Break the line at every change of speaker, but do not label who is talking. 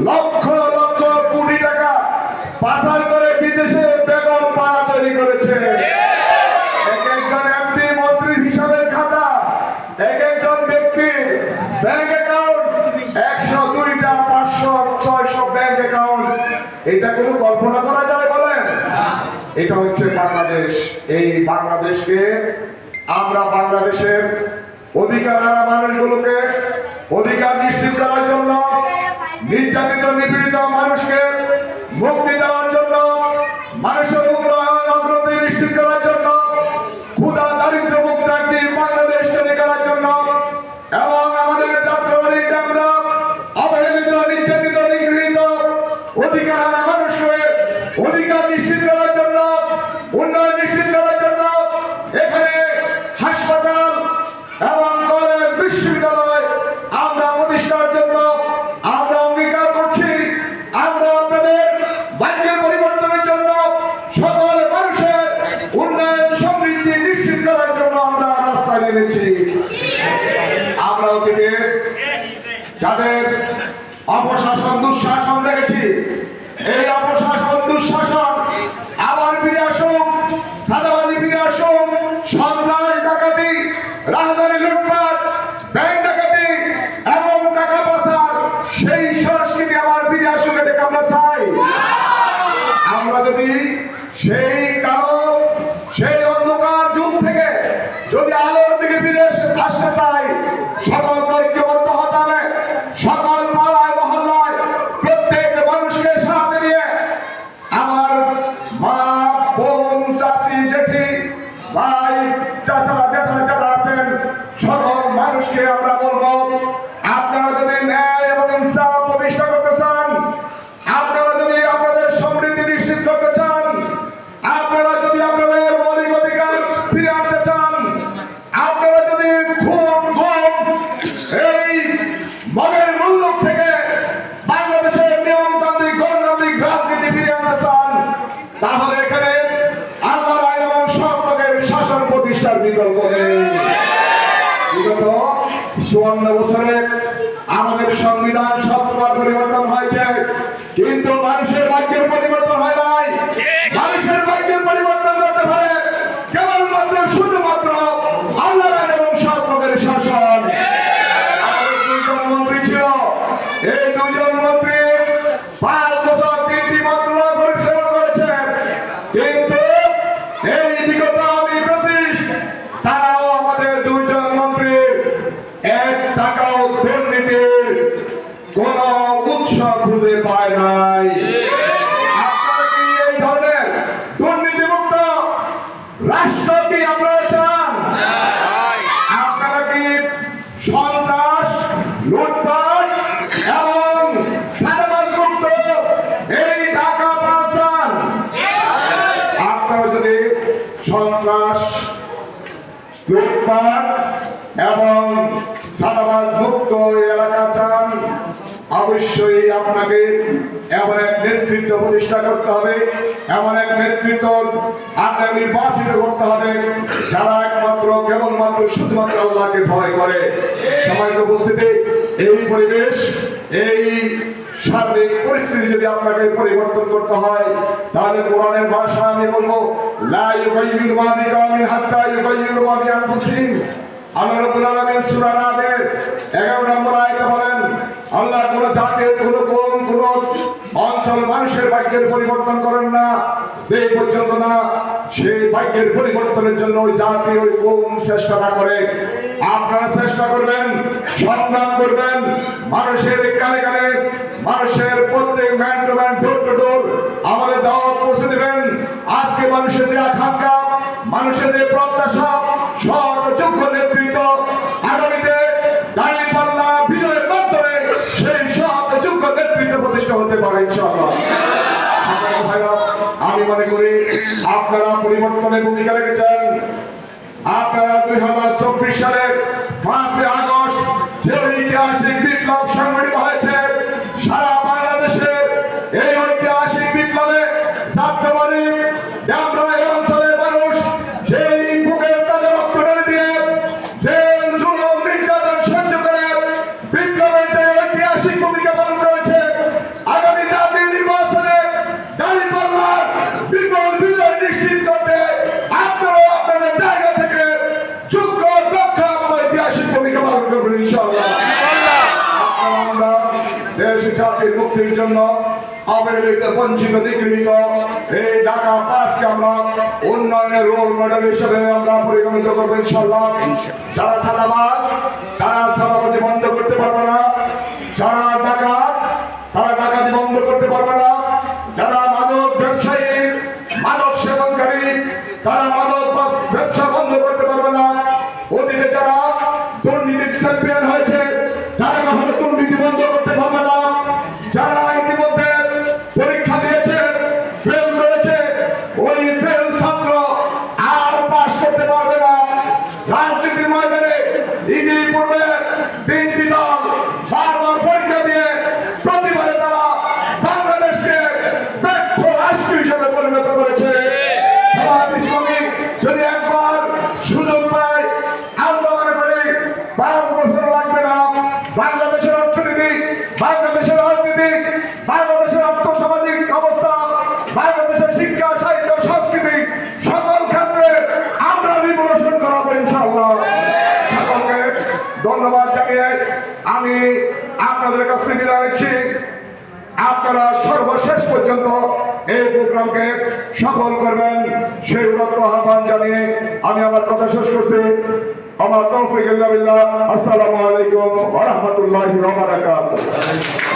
লক্ষ লক্ষ কোটি টাকা পাচার করে বিদেশে বেগম পাড়া তৈরি করেছে। এক একজন এমপি মন্ত্রীর হিসাবের খাতা, এক একজন ব্যক্তির ব্যাংক অ্যাকাউন্ট 102টা 500 600 ব্যাংক অ্যাকাউন্ট। এটা কোনো কল্পনা করা যায় বলেন? এটা হচ্ছে বাংলাদেশ। এই বাংলাদেশকে আমরা বাংলাদেশের অধিকার মানুষগুলোকে অধিকার নিশ্চিত করার জন্য, নির্যাতিত নিপীড়িত মানুষকে মুক্তি দেওয়ার জন্য, মানুষের উন্নয়ন অগ্রগতি নিশ্চিত করার জন্য, ক্ষুধা দারিদ্র মুক্ত একটি বাংলাদেশ তৈরি করার জন্য এবং আমাদের যাত্রাবাড়ি আমরা অবহেলিত নির্যাতিত নিগৃহীত অধিকার মানুষকে অধিকার নিশ্চিত করার জন্য, উন্নয়ন নিশ্চিত করার জন্য এখানে হাসপাতাল এবং কলেজ বিশ্ববিদ্যালয় আমরা প্রতিষ্ঠার জন্য আমরা অঙ্গীকার করছি। আমরা আপনাদের ভাগ্যের পরিবর্তনের জন্য, সকল মানুষের উন্নয়ন সমৃদ্ধি নিশ্চিত করার জন্য আমরা রাস্তায় নেমেছি। আমরা অতীতে যাদের অপশাসন দুঃশাসন দেখেছি, এই অপশাসন দুঃশাসন আবার ফিরে আসুক, সাদাবাজি ফিরে আসুক, সন্ত্রাস ডাকাতি রাজধানী লুটপাট ব্যাংক ডাকাতি এবং টাকা পাচার সেই সংস্কৃতি আবার ফিরে আসুক, এটাকে আমরা চাই। আমরা যদি সেই কালো সেই অন্ধকার যুগ থেকে যদি আলোর দিকে ফিরে আসতে চাই, সকল ঐক্যবদ্ধ হতে হবে। সকল পাড়ায় মহল্লায় প্রত্যেক মানুষকে সাথে নিয়ে আমার মা বোন চাচি জেঠি ভাই চাচা জেঠা যারা আছেন সকল মানুষকে আমরা বলবো, আপনারা যদি ন্যায় এবং ইনসাফ প্রতিষ্ঠা করতে চান, আপনারা যদি আপনাদের সমৃদ্ধি নিশ্চিত করতে চান, আপনারা যদি আপনাদের মৌলিক অধিকার ফিরে আনতে চান, আপনারা যদি খুন গুম এই মগের মূল্য থেকে বাংলাদেশের নিয়মতান্ত্রিক গণতান্ত্রিক রাজনীতি ফিরে আনতে চান, তাহলে এখানে আল্লাহর আইন এবং সৎপথের শাসন প্রতিষ্ঠার বিকল্প নেই। বিগত 54 বছরে আমাদের সংবিধান শতবার পরিবর্তন হয়েছে, কিন্তু মানুষের ভাগ্যের পরিবর্তন হয় নাই। মানুষের ভাগ্যের পরিবর্তন করতে পারে কেবলমাত্র শুধুমাত্র আল্লাহর আইন এবং সৎপথের শাসন। আমাদের 2জন মন্ত্রী ছিল, এই 2জন মন্ত্রী 5 বছর 3টি মন্ত্রণালয় পরিচালনা করেছেন, কিন্তু এই বিগত আমি ফ্যাসিস্ট তারাও আমাদের 2জন মন্ত্রী 1 টাকাও দুর্নীতির কোন উৎস খুঁজে পায় নাই। আপনারা কি এই ধরনের দুর্নীতিমুক্ত রাষ্ট্র কি আপনারা চান? আপনারা কি সন্ত্রাস লুটপাট এবং সাদাবাজিমুক্ত এই ঢাকা চান? আপনারা যদি সন্ত্রাস লুটপাট এবং সাদাবাজ মুক্ত এলাকা চান, অবশ্যই আপনাকে এমন এক নেতৃত্ব প্রতিষ্ঠা করতে হবে, এমন এক নেতৃত্ব আপনাকে নির্বাচিত করতে হবে যারা একমাত্র কেবলমাত্র শুধুমাত্র আল্লাহকে ভয় করে। সবাই উপস্থিতি, এই পরিবেশ এই সার্বিক পরিস্থিতি যদি আপনাকে পরিবর্তন করতে হয়, তাহলে কোরআনের ভাষা আমি বলবো লা ইউগাইয়িরু মা বিকাওমিন হাত্তা ইউগাইয়িরু মা বিআনফুসিহিম। আল্লাহ রাব্বুল আলামিন সূরা নাদের 11 নম্বর আয়াতে বলেন, আল্লাহ কোন জাতির কোন কওম কোন অঞ্চল মানুষের ভাগ্যের পরিবর্তন করেন না যে পর্যন্ত না সেই ভাগ্যের পরিবর্তনের জন্য ওই জাতি ওই কওম চেষ্টা না করে। আপনারা চেষ্টা করবেন, সংগ্রাম করবেন, মানুষের কানে কানে মানুষের প্রত্যেক man to man door to door আমাদের দাওয়াত পৌঁছে দেবেন। আজকে মানুষের যে আকাঙ্ক্ষা, মানুষের যে প্রত্যাশা, সৎ যোগ্য নেতৃত্ব আগামীতে দাঁড়িপাল্লা বিজয়ের মাধ্যমে সেই সৎ যোগ্য নেতৃত্ব প্রতিষ্ঠা হতে পারে ইনশাআল্লাহ। আমি মনে করি আপনারা পরিবর্তনের ভূমিকা রেখেছেন। আপনারা 2024 সালের 5 আগস্ট যে ঐতিহাসিক বিপ্লব সংঘটিত হয়েছে সারা বাংলাদেশের, এই ঐতিহাসিক বিপ্লবে ছাত্রবাদী ডেমরা অঞ্চলের মানুষ যেই বুকের তাজা রক্ত ঢেলে দিয়ে যে জুলুম নির্যাতন সহ্য করে বিপ্লবের যে ঐতিহাসিক ভূমিকা পালন করেছে, ইনশাআল্লাহ। আমরা দেশ জাতির মুক্তির জন্য অবহেলিত বঞ্চিত নিগৃহীত এই ঢাকা 5কে আমরা উন্নয়নের রোল মডেল হিসেবে আমরা পরিগণিত করবো ইনশাআল্লাহ। যারা সাদাবাজ তারা সাদাবাজি বন্ধ করতে পারবে না, যারা ডাকাত তারা ডাকাতি বন্ধ করতে পারবে না, যারা মাদক ব্যবসায়ী মাদক সেবনকারী তারা মাদক ব্যবসা বন্ধ করতে পারবে না, অতীতে যারা দুর্নীতির চ্যাম্পিয়ন হয়েছে তারা কখনো দুর্নীতি বন্ধ করতে পারবে না, যারা ইতিমধ্যে পরীক্ষা দিয়েছে ফেল করেছে ওই ফেল ছাত্র আর পাস করতে পারবে না। রাজনীতির ময়দানে ইতিপূর্বে 3টি দল বারবার পরীক্ষা দিয়ে প্রতিবারে তারা বাংলাদেশকে ব্যর্থ রাষ্ট্র হিসেবে পরিণত করেছে। জামায়াত ইসলামী যদি একবার সুযোগ পায় আমরা মনে করি 5 বছর লাগবে না, বাংলাদেশের অর্থনীতি, বাংলাদেশের রাজনীতি, বাংলাদেশের আর্থসামাজিক অবস্থা, বাংলাদেশের শিক্ষা সাহিত্য সংস্কৃতি সকল ক্ষেত্রে আমরা রিভলিউশন করাবো ইনশাআল্লাহ। সকলকে ধন্যবাদ জানিয়ে আমি আপনাদের কাছ থেকে বিদায় নিচ্ছি। আপনারা সর্বশেষ পর্যন্ত এই প্রোগ্রামকে সফল করবেন সেই উদাত্ত আহ্বান জানিয়ে আমি আমার কথা শেষ করছি। আমার তৌফিক ইল্লা বিল্লাহ। আসসালামু আলাইকুম ওয়া রাহমাতুল্লাহি ওয়া বারাকাতুহু।